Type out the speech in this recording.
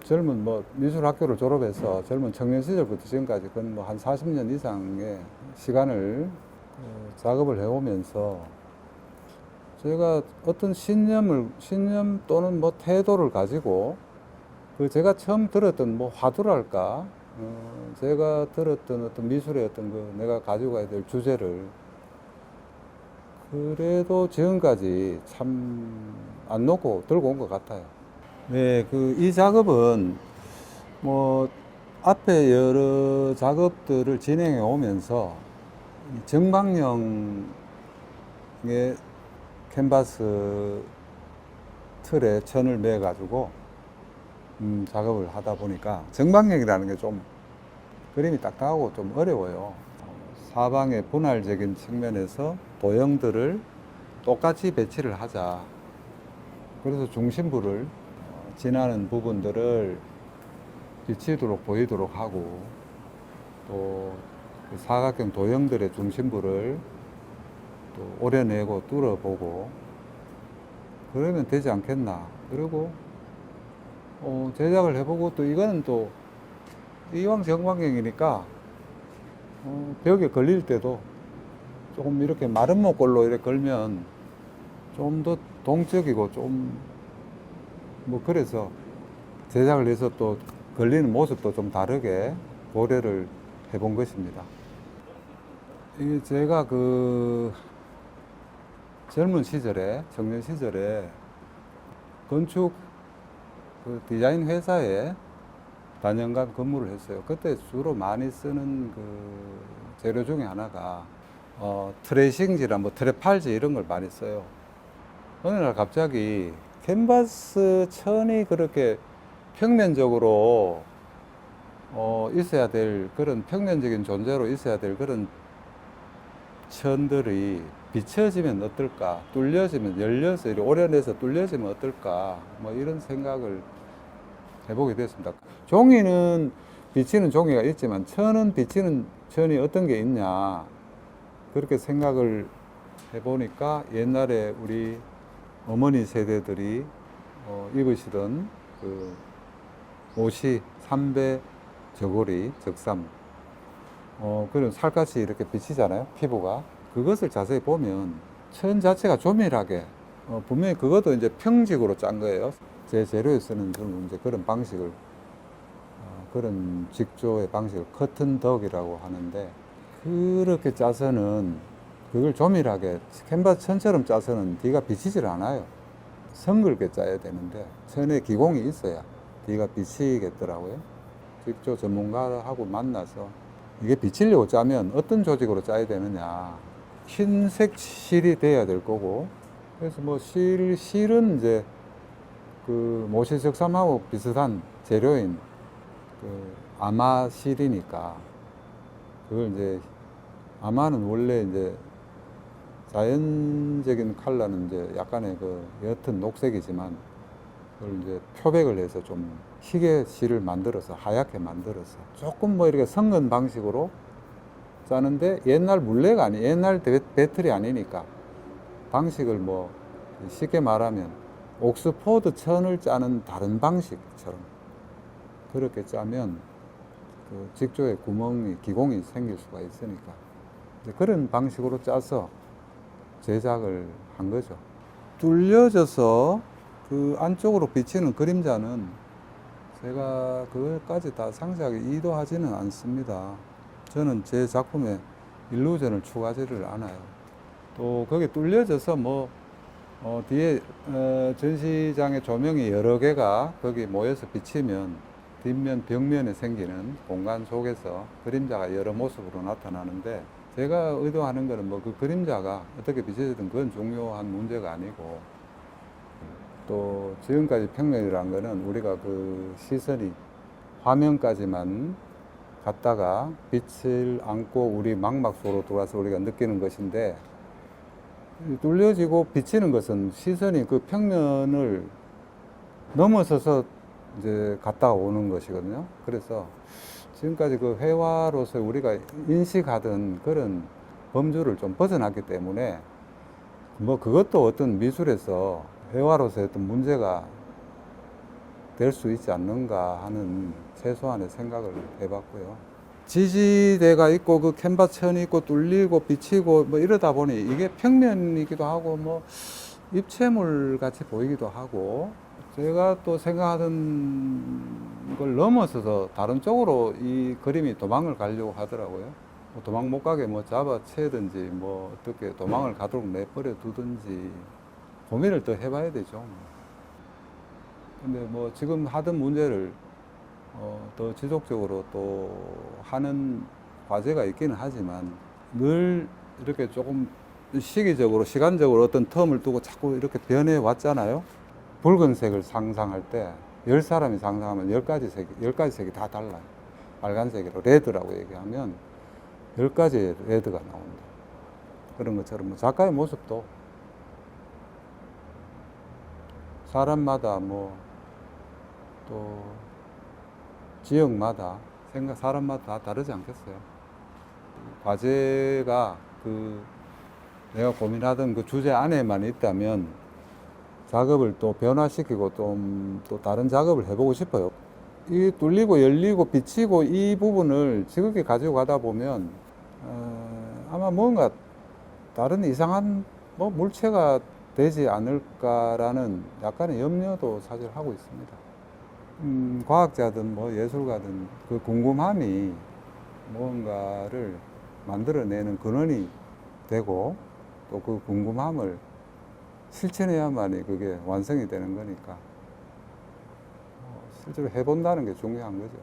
젊은 뭐 미술학교를 졸업해서 젊은 청년 시절부터 지금까지 건 뭐 한 40년 이상의 시간을 작업을 해오면서 제가 어떤 신념 또는 뭐 태도를 가지고 그 제가 처음 들었던 뭐 화두랄까, 제가 들었던 어떤 미술의 어떤 그 내가 가지고 가야 될 주제를 그래도 지금까지 참 안 놓고 들고 온 것 같아요. 네, 이 작업은 뭐 앞에 여러 작업들을 진행해 오면서 정방형의 캔버스 틀에 천을 매 가지고 작업을 하다 보니까 정방형이라는 게 좀 그림이 딱딱하고 좀 어려워요. 사방의 분할적인 측면에서 도형들을 똑같이 배치를 하자. 그래서 중심부를 지나는 부분들을 비치도록 보이도록 하고, 또 그 사각형 도형들의 중심부를 또 오려내고 뚫어보고 그러면 되지 않겠나. 그리고 제작을 해보고, 또 이거는 또 이왕 정방형이니까 벽에 걸릴 때도 조금 이렇게 마른 목걸로 이렇게 걸면 좀 더 동적이고 좀 뭐 그래서 제작을 해서 또 걸리는 모습도 좀 다르게 고려를 해본 것입니다. 이게 제가 젊은 시절에, 청년 시절에 건축 디자인 회사에 단연간 근무를 했어요. 그때 주로 많이 쓰는 재료 중에 하나가 트레이싱지랑 뭐 트레팔지 이런 걸 많이 써요. 어느 날 갑자기 캔버스 천이 그렇게 평면적으로 있어야 될 그런 평면적인 존재로 있어야 될 그런 천들이 비춰지면 어떨까, 뚫려지면, 열려서 이렇게 오려내서 뚫려지면 어떨까, 뭐 이런 생각을 해보게 됐습니다. 종이는 비치는 종이가 있지만 천은 비치는 천이 어떤 게 있냐, 그렇게 생각을 해보니까 옛날에 우리 어머니 세대들이 입으시던 옷이 삼배 저고리, 적삼, 그런 살갗이 이렇게 비치잖아요, 피부가. 그것을 자세히 보면 천 자체가 조밀하게, 분명히 그것도 이제 평직으로 짠 거예요. 제 재료에 쓰는 이제 그런 방식을, 그런 직조의 방식을 커튼 덕이라고 하는데, 그렇게 짜서는 그걸 조밀하게 캔버스 천처럼 짜서는 뒤가 비치질 않아요. 성글게 짜야 되는데 천에 기공이 있어야 뒤가 비치겠더라고요. 직조 전문가하고 만나서 이게 비치려고 짜면 어떤 조직으로 짜야 되느냐, 흰색 실이 돼야 될 거고, 그래서 뭐 실은 이제 모시적삼하고 비슷한 재료인 아마실이니까, 그걸 이제 아마는 원래 이제 자연적인 컬러는 이제 약간의 옅은 녹색이지만 그걸 이제 표백을 해서 좀 희게 실을 만들어서 하얗게 만들어서 조금 뭐 이렇게 섞는 방식으로 짜는데, 옛날 물레가 옛날 배틀이 아니니까 방식을 뭐 쉽게 말하면 옥스포드 천을 짜는 다른 방식처럼 그렇게 짜면 직조에 기공이 생길 수가 있으니까 그런 방식으로 짜서 제작을 한 거죠. 뚫려져서 그 안쪽으로 비치는 그림자는 제가 그것까지 다 상세하게 의도하지는 않습니다. 저는 제 작품에 일루전을 추가하지를 않아요. 또 거기 뚫려져서 뭐 뒤에 전시장의 조명이 여러 개가 거기 모여서 비치면 뒷면 벽면에 생기는 공간 속에서 그림자가 여러 모습으로 나타나는데, 제가 의도하는 거는 뭐 그 그림자가 어떻게 비춰지든 그건 중요한 문제가 아니고, 또 지금까지 평면이라는 거는 우리가 시선이 화면까지만 갔다가 빛을 안고 우리 망막 속으로 들어와서 우리가 느끼는 것인데, 뚫려지고 비치는 것은 시선이 그 평면을 넘어서서 이제 갔다 오는 것이거든요. 그래서 지금까지 회화로서 우리가 인식하던 그런 범주를 좀 벗어났기 때문에, 뭐 그것도 어떤 미술에서 회화로서 어떤 문제가 될 수 있지 않는가 하는 최소한의 생각을 해봤고요. 지지대가 있고 그 캔버스천이 있고 뚫리고 비치고 뭐 이러다 보니 이게 평면이기도 하고 뭐 입체물 같이 보이기도 하고 제가 또 생각하던 걸 넘어서서 다른 쪽으로 이 그림이 도망을 가려고 하더라고요. 뭐 도망 못 가게 뭐 잡아채든지 뭐 어떻게 도망을 가도록 내버려 두든지 고민을 더 해봐야 되죠. 근데 뭐 지금 하던 문제를 더 지속적으로 또 하는 과제가 있기는 하지만 늘 이렇게 조금 시기적으로 시간적으로 어떤 텀을 두고 자꾸 이렇게 변해 왔잖아요. 붉은색을 상상할 때 10사람이 상상하면 10가지 색이 다 달라요. 빨간색으로 레드라고 얘기하면 10가지의 레드가 나온다. 그런 것처럼 뭐 작가의 모습도 사람마다 뭐 또 지역마다 사람마다 다 다르지 않겠어요. 과제가 내가 고민하던 그 주제 안에만 있다면 작업을 또 변화시키고 또 다른 작업을 해보고 싶어요. 이 뚫리고 열리고 비치고 이 부분을 지극히 가지고 가다 보면 아마 뭔가 다른 이상한 뭐 물체가 되지 않을까라는 약간의 염려도 사실 하고 있습니다. 과학자든 뭐 예술가든 그 궁금함이 무언가를 만들어내는 근원이 되고 또 그 궁금함을 실천해야만이 그게 완성이 되는 거니까 실제로 해본다는 게 중요한 거죠.